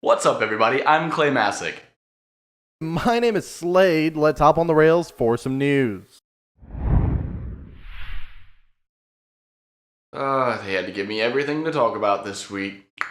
What's up, everybody? I'm Clay Masick. My name is Slade. Let's hop on the rails for some news. They had to give me everything to talk about this week.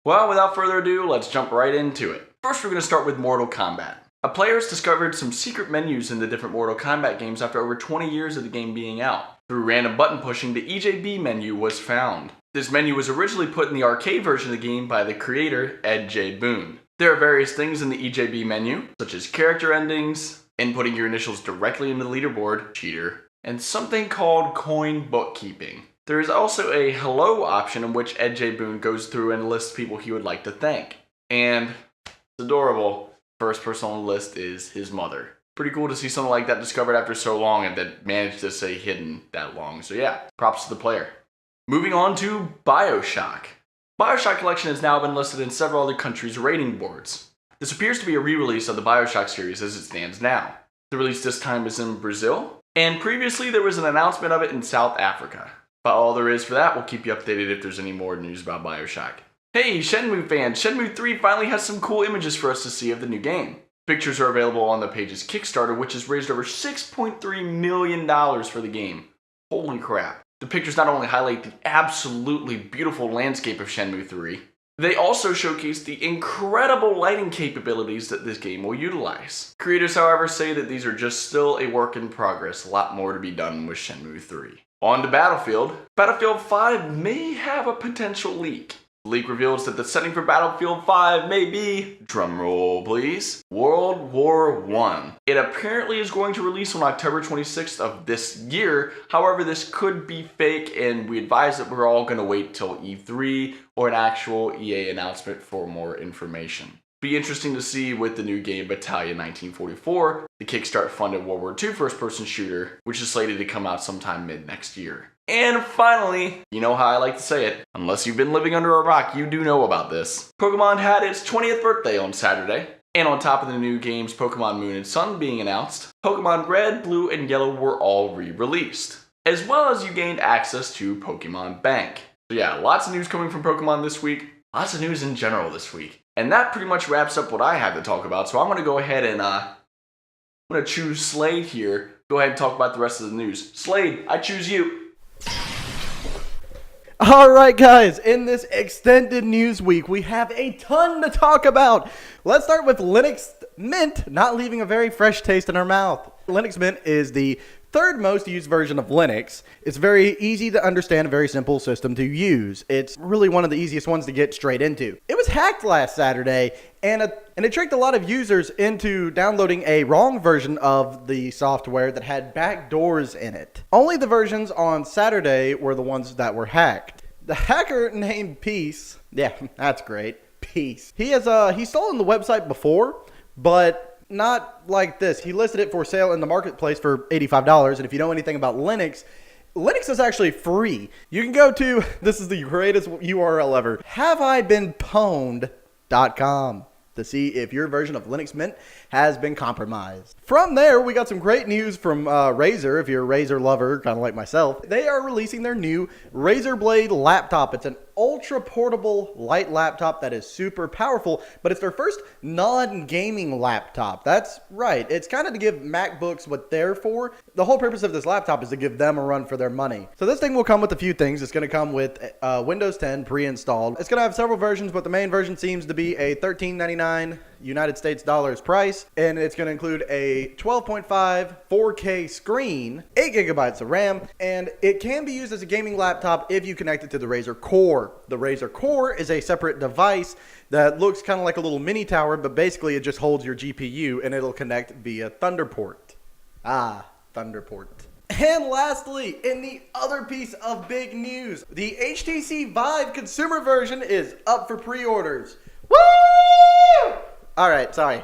Well, without further ado, let's jump right into it. First, we're going to start with Mortal Kombat. A player has discovered some secret menus in the different Mortal Kombat games after over 20 years of the game being out. Through random button pushing, the EJB menu was found. This menu was originally put in the arcade version of the game by the creator, Ed J. Boon. There are various things in the EJB menu, such as character endings, inputting your initials directly into the leaderboard, cheater, and something called coin bookkeeping. There is also a hello option in which Ed J. Boon goes through and lists people he would like to thank. And it's adorable. First person on the list is his mother. Pretty cool to see something like that discovered after so long and that managed to stay hidden that long. So yeah, props to the player. Moving on to Bioshock. Bioshock Collection has now been listed in several other countries' rating boards. This appears to be a re-release of the Bioshock series as it stands now. The release this time is in Brazil, and previously there was an announcement of it in South Africa. But all there is for that, we'll keep you updated if there's any more news about Bioshock. Hey, Shenmue fans, Shenmue 3 finally has some cool images for us to see of the new game. Pictures are available on the page's Kickstarter, which has raised over $6.3 million for the game. Holy crap. The pictures not only highlight the absolutely beautiful landscape of Shenmue 3, they also showcase the incredible lighting capabilities that this game will utilize. Creators, however, say that these are just still a work in progress, a lot more to be done with Shenmue 3. On to Battlefield. Battlefield 5 may have a potential leak. The leak reveals that the setting for Battlefield 5 may be, drumroll please, World War I. It apparently is going to release on October 26th of this year. However, this could be fake, and we advise that we're all going to wait till E3 or an actual EA announcement for more information. Be interesting to see with the new game Battalion 1944, the Kickstarter-funded World War II first-person shooter, which is slated to come out sometime mid-next year. And finally, you know how I like to say it, unless you've been living under a rock, you do know about this. Pokemon had its 20th birthday on Saturday, and on top of the new games Pokemon Moon and Sun being announced, Pokemon Red, Blue, and Yellow were all re-released, as well as you gained access to Pokemon Bank. So yeah, lots of news coming from Pokemon this week, lots of news in general this week. And that pretty much wraps up what I have to talk about, so I'm going to go ahead and I'm going to choose Slade here. Go ahead and talk about the rest of the news. Slade, I choose you. Alright guys, in this extended news week, we have a ton to talk about. Let's start with Linux Mint not leaving a very fresh taste in our mouth. Linux Mint is the third most used version of Linux. It's very easy to understand, a very simple system to use. It's really one of the easiest ones to get straight into. It was hacked last Saturday, and it tricked a lot of users into downloading a wrong version of the software that had backdoors in it. Only the versions on Saturday were the ones that were hacked. The hacker named Peace, yeah, that's great, Peace. He's stolen the website before, but not like this. He listed it for sale in the marketplace for $85, and if you know anything about Linux, Linux is actually free. You can go to, this is the greatest URL ever, haveibeenpwned.com to see if your version of Linux Mint has been compromised. From there, we got some great news from Razer. If you're a Razer lover, kind of like myself, they are releasing their new Razer Blade laptop. It's an ultra portable light laptop that is super powerful, but it's their first non-gaming laptop. That's right. It's kind of to give MacBooks what they're for. The whole purpose of this laptop is to give them a run for their money. So this thing will come with a few things. It's going to come with Windows 10 pre-installed. It's going to have several versions, but the main version seems to be a $13.99 United States dollars price, and it's going to include a 12.5 4K screen, 8 gigabytes of RAM, and it can be used as a gaming laptop if you connect it to the Razer Core. The Razer Core is a separate device that looks kind of like a little mini tower, but basically it just holds your GPU and it'll connect via Thunderport. Thunderport. And lastly, in the other piece of big news, the HTC Vive consumer version is up for pre-orders. Woo! Alright, sorry.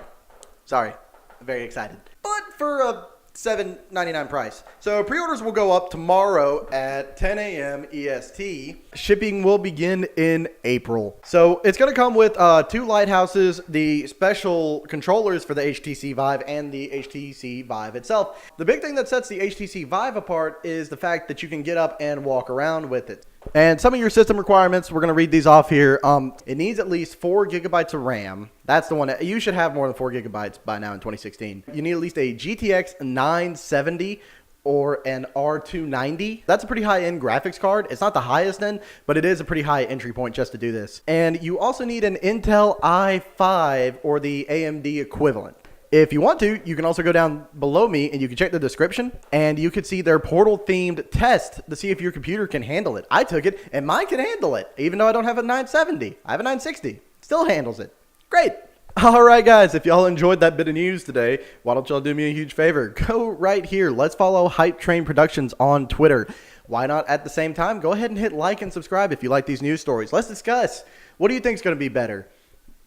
I'm very excited. But for a $7.99 price. So pre-orders will go up tomorrow at 10 a.m. EST. Shipping will begin in April. So it's going to come with 2 lighthouses, the special controllers for the HTC Vive, and the HTC Vive itself. The big thing that sets the HTC Vive apart is the fact that you can get up and walk around with it. And some of your system requirements, we're going to read these off here. It needs at least 4 gigabytes of RAM. That's the one. You should have more than 4 gigabytes by now in 2016. You need at least a GTX 970 or an R290. That's a pretty high-end graphics card. It's not the highest end, but it is a pretty high entry point just to do this. And you also need an Intel i5 or the AMD equivalent. If you want to, you can also go down below me and you can check the description and you could see their Portal-themed test to see if your computer can handle it. I took it and mine can handle it, even though I don't have a 970. I have a 960. It still handles it. Great. All right, guys, if y'all enjoyed that bit of news today, why don't y'all do me a huge favor? Go right here. Let's follow Hype Train Productions on Twitter. Why not at the same time? Go ahead and hit like and subscribe if you like these news stories. Let's discuss. What do you think is going to be better?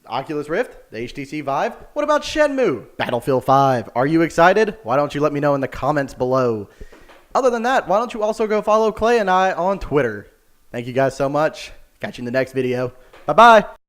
Oculus Rift, the HTC Vive? What about Shenmue, Battlefield 5? Are you excited? Why don't you let me know in the comments below? Other than that, why don't you also go follow Clay and I on Twitter? Thank you guys so much. Catch you in the next video. Bye-bye.